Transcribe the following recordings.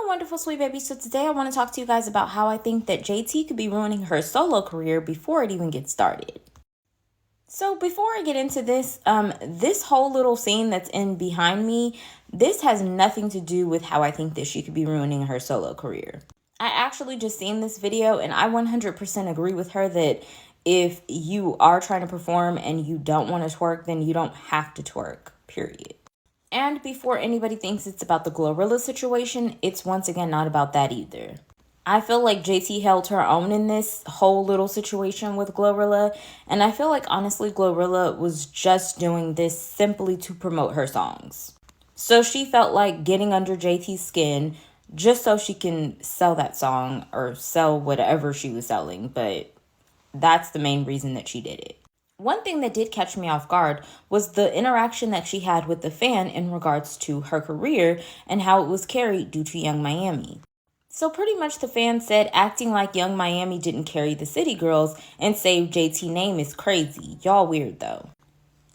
wonderful sweet baby. So today I want to talk to you guys about how I think that JT could be ruining her solo career before it even gets started. So before I get into this, this whole little scene that's in behind me, this has nothing to do with how I think that she could be ruining her solo career. I actually just seen this video and I 100% agree with her that if you are trying to perform and you don't want to twerk, then you don't have to twerk, period. And before anybody thinks it's about the Glorilla situation, it's once again not about that either. I feel like JT held her own in this whole little situation with Glorilla, and I feel like honestly Glorilla was just doing this simply to promote her songs. So she felt like getting under JT's skin just so she can sell that song or sell whatever she was selling, but that's the main reason that she did it. One thing that did catch me off guard was the interaction that she had with the fan in regards to her career and how it was carried due to Young Miami. So pretty much the fan said acting like Young Miami didn't carry the City Girls and save JT name is crazy. Y'all weird though.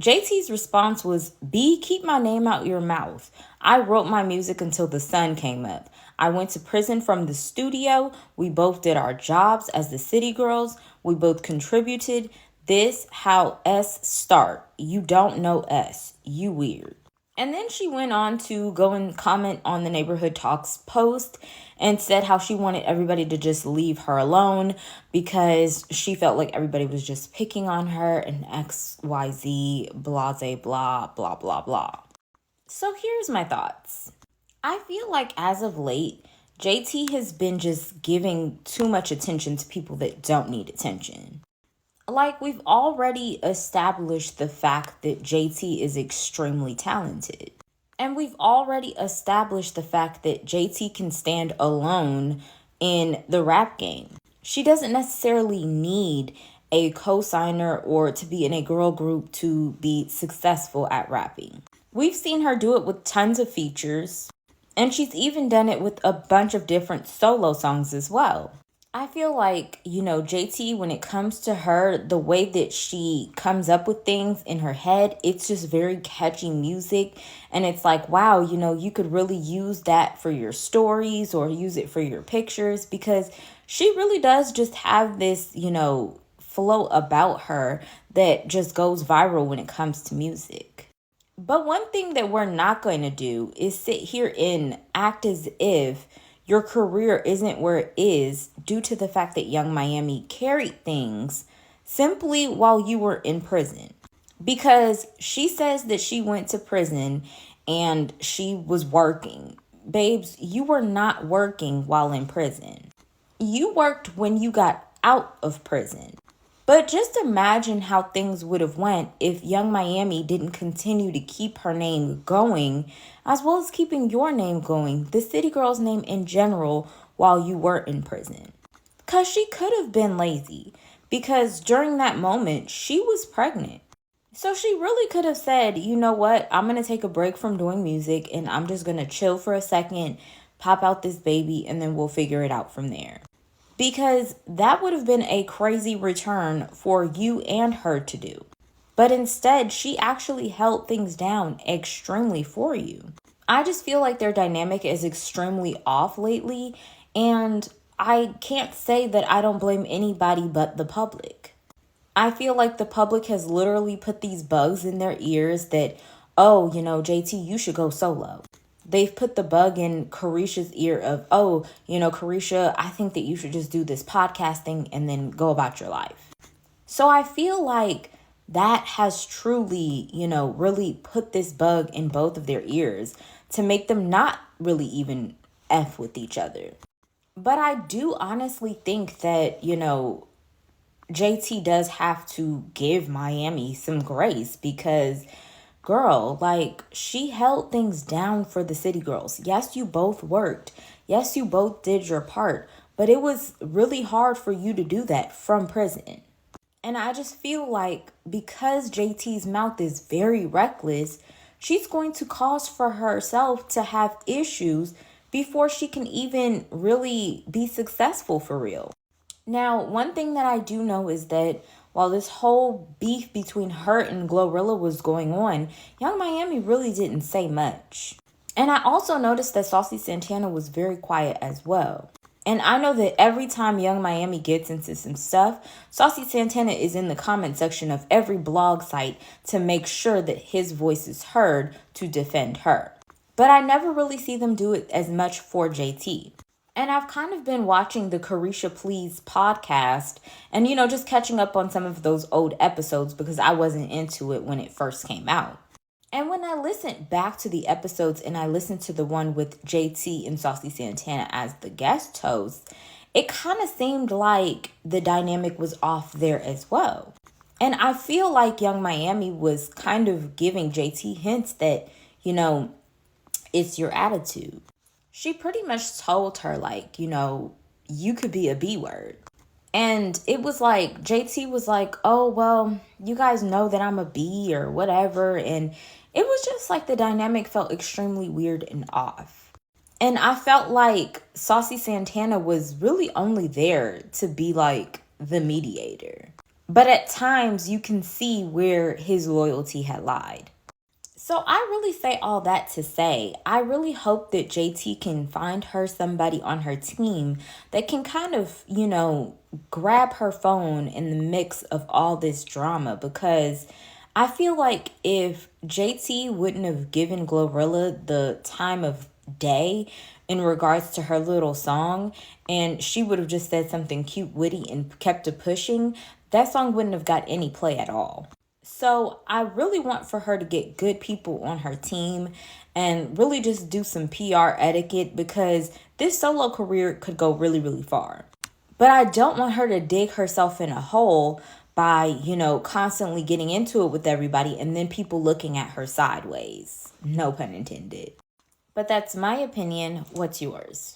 JT's response was, B, keep my name out your mouth. I wrote my music until the sun came up. I went to prison from the studio. We both did our jobs as the City Girls. We both contributed. This how us start. You don't know us. You weird. And then she went on to go and comment on the Neighborhood Talks post and said how she wanted everybody to just leave her alone because she felt like everybody was just picking on her and XYZ, blase, blah, blah, blah, blah. So here's my thoughts. I feel like as of late, JT has been just giving too much attention to people that don't need attention. Like, we've already established the fact that JT is extremely talented. And we've already established the fact that JT can stand alone in the rap game. She doesn't necessarily need a co-signer or to be in a girl group to be successful at rapping. We've seen her do it with tons of features, and she's even done it with a bunch of different solo songs as well. I feel like, JT, when it comes to her, the way that she comes up with things in her head, it's just very catchy music. And it's like, wow, you could really use that for your stories or use it for your pictures because she really does just have this, flow about her that just goes viral when it comes to music. But one thing that we're not going to do is sit here and act as if your career isn't where it is due to the fact that Young Miami carried things simply while you were in prison. Because she says that she went to prison and she was working. Babes, you were not working while in prison. You worked when you got out of prison. But just imagine how things would have went if Young Miami didn't continue to keep her name going, as well as keeping your name going, the City Girl's name in general, while you were in prison. Because she could have been lazy, because during that moment, she was pregnant. So she really could have said, you know what, I'm going to take a break from doing music, and I'm just going to chill for a second, pop out this baby, and then we'll figure it out from there. Because that would have been a crazy return for you and her to do. But instead, she actually held things down extremely for you. I just feel like their dynamic is extremely off lately, and I can't say that I don't blame anybody but the public. I feel like the public has literally put these bugs in their ears that, oh, JT, you should go solo. They've put the bug in Carisha's ear of, oh, Carisha, I think that you should just do this podcasting and then go about your life. So I feel like that has truly, really put this bug in both of their ears to make them not really even F with each other. But I do honestly think that, JT does have to give Miami some grace because girl, she held things down for the City Girls. Yes, you both worked. Yes, you both did your part. But it was really hard for you to do that from prison. And I just feel like because JT's mouth is very reckless, she's going to cause for herself to have issues before she can even really be successful for real. Now, one thing that I do know is that while this whole beef between her and Glorilla was going on, Young Miami really didn't say much. And I also noticed that Saucy Santana was very quiet as well. And I know that every time Young Miami gets into some stuff, Saucy Santana is in the comment section of every blog site to make sure that his voice is heard to defend her. But I never really see them do it as much for JT. And I've kind of been watching the Carisha Please podcast and, just catching up on some of those old episodes because I wasn't into it when it first came out. And when I listened back to the episodes and I listened to the one with JT and Saucy Santana as the guest host, it kind of seemed like the dynamic was off there as well. And I feel like Young Miami was kind of giving JT hints that, it's your attitude. She pretty much told her, like, you could be a B word. And it was like, JT was like, oh, well, you guys know that I'm a B or whatever. And it was just like the dynamic felt extremely weird and off. And I felt like Saucy Santana was really only there to be like the mediator. But at times you can see where his loyalty had lied. So I really say all that to say, I really hope that JT can find her somebody on her team that can kind of, grab her phone in the mix of all this drama, because I feel like if JT wouldn't have given Glorilla the time of day in regards to her little song, and she would have just said something cute, witty, and kept it pushing, that song wouldn't have got any play at all. So I really want for her to get good people on her team and really just do some PR etiquette, because this solo career could go really, really far. But I don't want her to dig herself in a hole by, constantly getting into it with everybody and then people looking at her sideways. No pun intended. But that's my opinion. What's yours?